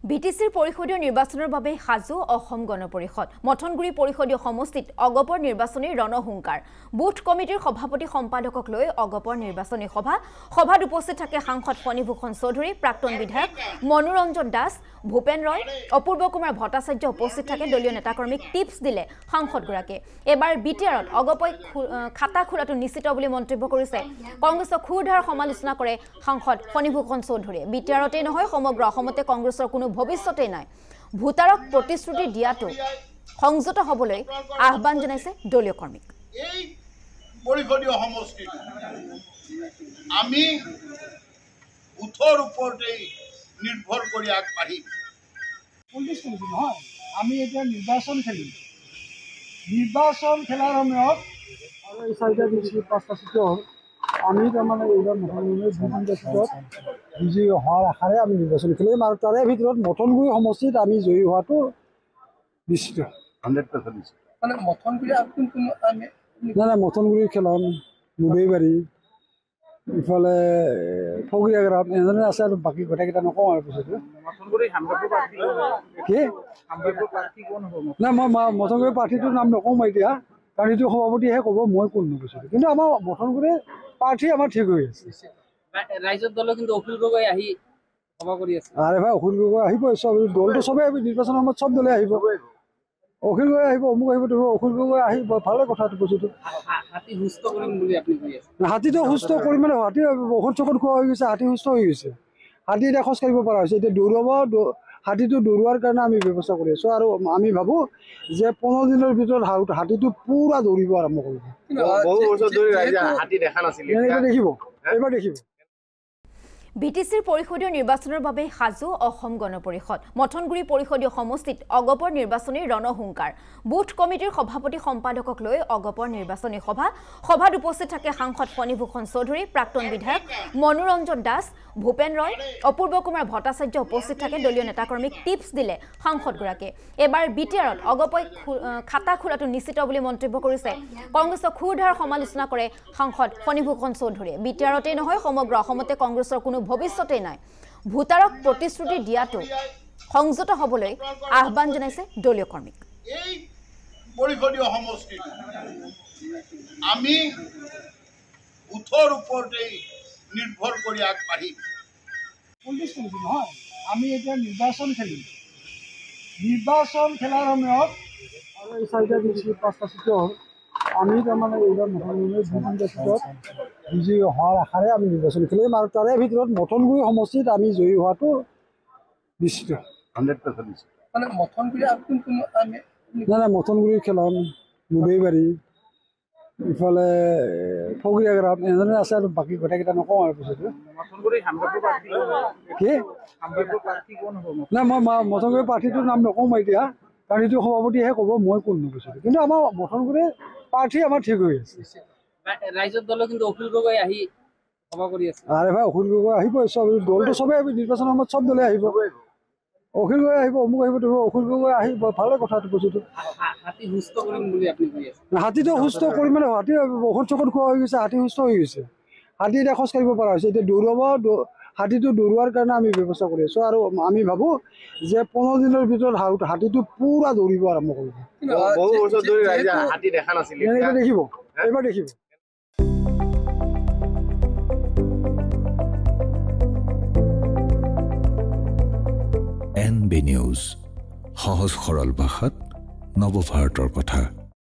বিটিচিৰ পৰিষদীয় নিৰ্বাচনৰ বাবে সাজু অসম গণ পৰিষদ মথনগুৰি পৰিষদীয় সমষ্টিত অগপৰ নিৰ্বাচনী ৰণহুংকাৰ বুথ কমিটিৰ সভাপতি সম্পাদকক লৈ অগপৰ নিৰ্বাচনী সভাত উপস্থিত থাকে সাংসদ ফণীভূষণ চৌধুৰী প্ৰাক্তন বিধায়ক মনোৰঞ্জন দাস ভূপেন ৰয় অপূৰ্ব কুমাৰ ভট্টাচাৰ্য উপস্থিত থাকে দলীয় নেতাকৰ্মীক টিপছ দিলে সাংসদগৰাকীয়ে এবাৰ বিটিআৰত অগপই খাতা খোলাটো নিশ্চিত বুলি মন্তব্য কৰিছে কংগ্ৰেছৰ খুৰধাৰ সমালোচনা কৰে সাংসদ ফণীভূষণ চৌধুৰীয়ে বিটিআৰতেই নহয় সমগ্ৰ অসমতে কংগ্ৰেছৰ কোনো ভৱিষ্যতেই নাই ভোটাৰক প্ৰতিশ্ৰুতি দিয়াটো সংযত হ'বলৈ আহ্বান জনাইছে দলীয় কৰ্মীক এই পৰিষদীয় সমষ্টিত আমি বুথৰ ওপৰতে নিৰ্ভৰ কৰি আগবাঢ়িম নহয় আমি এতিয়া নিৰ্বাচন খেলিম নিৰ্বাচন খেলাৰ সময়ত আৰু এই চাৰিটা ডিষ্ট্ৰিক্ট পাঁচটা চিট হ'ল আমি তাৰমানে এইবাৰ বিজয়ী হোৱাৰ আশাৰে আমি নিৰ্বাচন খেলিম আৰু তাৰে ভিতৰত মথনগুৰি সমষ্টিত আমি জয়ী হোৱাটো নিশ্চিত 100% মানে মথনগুৰি খেলাম মুদৈবাৰী ইফালে ফগৰীয়া গ্ৰাম এনেধৰণে আছে আৰু বাকী গোটেইকেইটা নকওঁ আৰু পিছতে কি নাই মই মথনগুৰি প্ৰাৰ্থীটোৰ নাম নকওঁ মই এতিয়া কাৰণ এইটো সভাপতিয়েহে ক'ব মই কোন নকৈছিলোঁ কিন্তু আমাৰ মথনগুৰি প্ৰাৰ্থী আমাৰ ঠিক হৈ আছে ৰাইজৰ দল কিন্তু অখিল গগৈ আহি সভা কৰি আছে আৰে ভাই অখিল গগৈ আহিব চব দলটো চবেই নিৰ্বাচনৰ সময়ত চব দলে আহিব অখিল গগৈ আহিব অমুক আহিব অখিল গগৈ আহিব ভালে কথাটো কৈছোঁ হাতী সুস্থ কৰিম বুলি আপুনি কৈ আছে হাতীটো সুস্থ কৰি মানে হাতী ঔষধ চৌষধ খোৱা হৈ গৈছে হাতী সুস্থ হৈ গৈছে হাতী এতিয়া খোজ কাঢ়িব পৰা হৈছে এতিয়া দৌৰাব হাতীটো দৌৰোৱাৰ কাৰণে আমি ব্যৱস্থা কৰি আছোঁ আৰু আমি ভাবোঁ যে 15 দিনৰ ভিতৰত হাতীটো পুৰা দৌৰিব আৰম্ভ কৰিব দেখিব এইবাৰ দেখিব বিটিচিৰ পৰিষদীয় নিৰ্বাচনৰ বাবে সাজু অসম গণ পৰিষদ মথনগুৰি পৰিষদীয় সমষ্টিত অগপৰ নিৰ্বাচনী ৰণহুংকাৰ বুথ কমিটিৰ সভাপতি সম্পাদকক লৈ অগপৰ নিৰ্বাচনী সভাত উপস্থিত থাকে সাংসদ ফণীভূষণ চৌধুৰী প্ৰাক্তন বিধায়ক মনোৰঞ্জন দাস ভূপেন ৰয় অপূৰ্ব কুমাৰ ভট্টাচাৰ্য উপস্থিত থাকে দলীয় নেতাকৰ্মীক টিপছ দিলে সাংসদগৰাকীয়ে এবাৰ বিটিআৰত অগপই খাতা খোলাটো নিশ্চিত বুলি মন্তব্য কৰিছে কংগ্ৰেছৰ খুৰধাৰ সমালোচনা কৰে সাংসদ ফণীভূষণ চৌধুৰীয়ে বিটিআৰতেই নহয় সমগ্ৰ অসমতে কংগ্ৰেছৰ কোনো ভৱিষ্যতেই নাই ভোটাৰক প্ৰতিশ্ৰুতি দিয়াটো সংযত হ'বলৈ আহ্বান জনাইছে দলীয় কৰ্মীক এই পৰিষদীয় সমষ্টিত আমি বুথৰ ওপৰতে নিৰ্ভৰ কৰি আগবাঢ়িম নহয় আমি এতিয়া নিৰ্বাচন খেলিম নিৰ্বাচন খেলাৰ সময়ত আৰু এই চাৰিটা ডিষ্ট্ৰিক্ট পাঁচটা চিট হ'ল আমি তাৰমানে এইবাৰ বিজয়ী হোৱাৰ আশাৰে আমি নিৰ্বাচন খেলিম আৰু তাৰে ভিতৰত মথনগুৰি সমষ্টিত আমি জয়ী হোৱাটো নিশ্চিত 100% মানে মথনগুৰি খেলাম মুদৈবাৰী ইফালে ফগৰীয়া গ্ৰাম এনেধৰণে আছে আৰু বাকী গোটেইকেইটা নকওঁ আৰু পিছতে কি নাই মই মথনগুৰি প্ৰাৰ্থীটোৰ নাম নকওঁ মই এতিয়া কাৰণ এইটো সভাপতিয়েহে ক'ব মই কোন নকৈছিলোঁ কিন্তু আমাৰ মথনগুৰি প্ৰাৰ্থী আমাৰ ঠিক হৈ আছে ৰাইজৰ দল কিন্তু অখিল গগৈ আহি সভা কৰি আছে আৰে ভাই অখিল গগৈ আহিব চব দলটো চবেই নিৰ্বাচনৰ সময়ত চব দলে আহিব অখিল গগৈ আহিব অমুক আহিব অখিল গগৈ আহিব ভালে কথাটো কৈছোঁ হাতী সুস্থ কৰিম বুলি আপুনি কৈ আছে হাতীটো সুস্থ কৰি মানে হাতী ঔষধ চৌষধ খোৱা হৈ গৈছে হাতী সুস্থ হৈ গৈছে হাতী এতিয়া খোজ কাঢ়িব পৰা হৈছে এতিয়া দৌৰাব হাতীটো দৌৰোৱাৰ কাৰণে আমি ব্যৱস্থা কৰি আছোঁ আৰু আমি ভাবোঁ যে 15 দিনৰ ভিতৰত হাতীটো পুৰা দৌৰিব আৰম্ভ কৰিব দেখিব এইবাৰ দেখিব NB নিউজ সহজ সৰল ভাষাত নৱভাৰতৰ কথা।